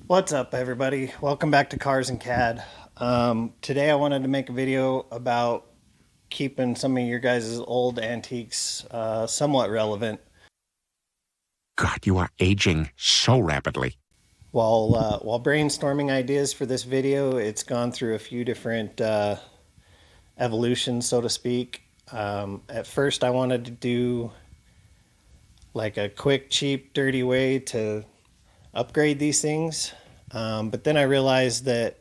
What's up, everybody? Welcome back to Cars and CAD. Today I wanted to make a video about keeping some of your guys' old antiques somewhat relevant. God, you are aging so rapidly. While brainstorming ideas for this video, it's gone through a few different evolutions, so to speak. At first, I wanted to do like a quick, cheap, dirty way to upgrade these things. But then I realized that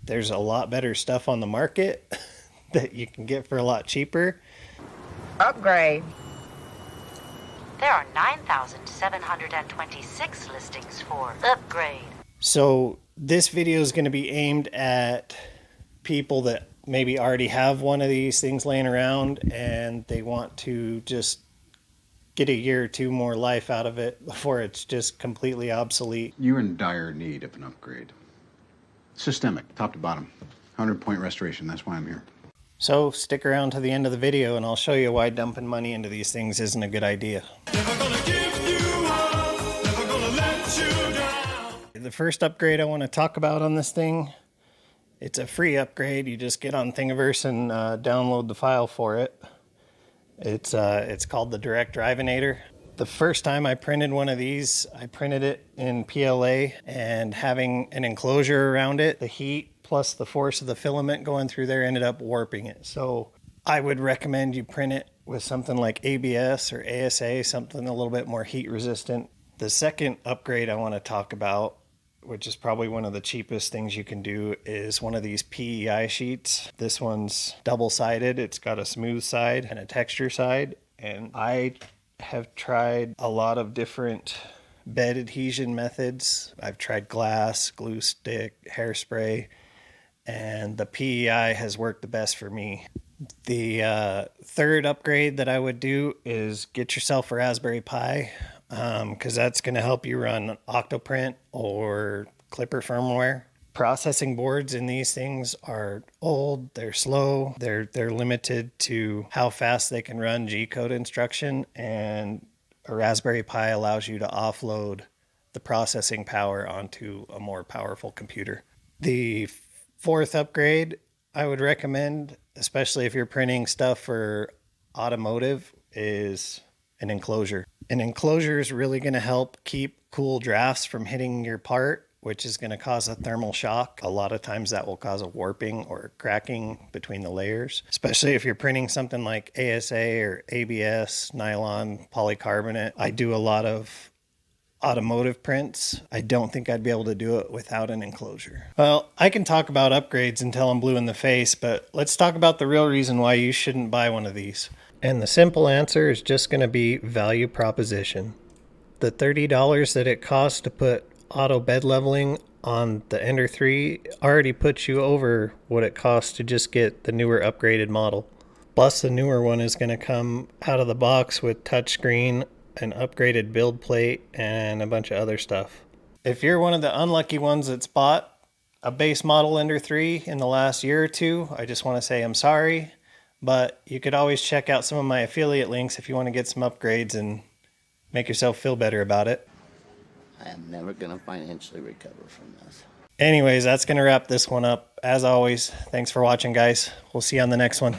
there's a lot better stuff on the market that you can get for a lot cheaper. Upgrade. There are 9,726 listings for upgrade. So this video is going to be aimed at people that maybe already have one of these things laying around and they want to just get a year or two more life out of it before it's just completely obsolete. You're in dire need of an upgrade. Systemic, top to bottom. 100-point restoration, that's why I'm here. So stick around to the end of the video and I'll show you why dumping money into these things isn't a good idea. The first upgrade I want to talk about on this thing, it's a free upgrade. You just get on Thingiverse and download the file for it. It's called the Direct Drivinator. The first time I printed one of these, I printed it in PLA, and having an enclosure around it, the heat plus the force of the filament going through there ended up warping it. So I would recommend you print it with something like ABS or ASA, something a little bit more heat resistant. The second upgrade I want to talk about, which is probably one of the cheapest things you can do, is one of these PEI sheets. This one's double-sided. It's got a smooth side and a texture side. And I have tried a lot of different bed adhesion methods. I've tried glass, glue stick, hairspray, and the PEI has worked the best for me. The third upgrade that I would do is get yourself a Raspberry Pi, because that's going to help you run Octoprint or Clipper firmware. Processing boards in these things are old, they're slow, they're limited to how fast they can run G-code instruction, and a Raspberry Pi allows you to offload the processing power onto a more powerful computer. The fourth upgrade I would recommend, especially if you're printing stuff for automotive, is an enclosure. An enclosure is really going to help keep cool drafts from hitting your part, which is going to cause a thermal shock. A lot of times that will cause a warping or cracking between the layers, especially if you're printing something like ASA or ABS, nylon, polycarbonate. I do a lot of automotive prints. I don't think I'd be able to do it without an enclosure. Well, I can talk about upgrades until I'm blue in the face, but let's talk about the real reason why you shouldn't buy one of these. And the simple answer is just going to be value proposition. The $30 that it costs to put auto bed leveling on the Ender 3 already puts you over what it costs to just get the newer upgraded model. Plus the newer one is going to come out of the box with touchscreen, an upgraded build plate, and a bunch of other stuff. If you're one of the unlucky ones that's bought a base model Ender 3 in the last year or two, I just want to say I'm sorry. But you could always check out some of my affiliate links if you want to get some upgrades and make yourself feel better about it. I am never going to financially recover from this. Anyways, that's going to wrap this one up. As always, thanks for watching, guys. We'll see you on the next one.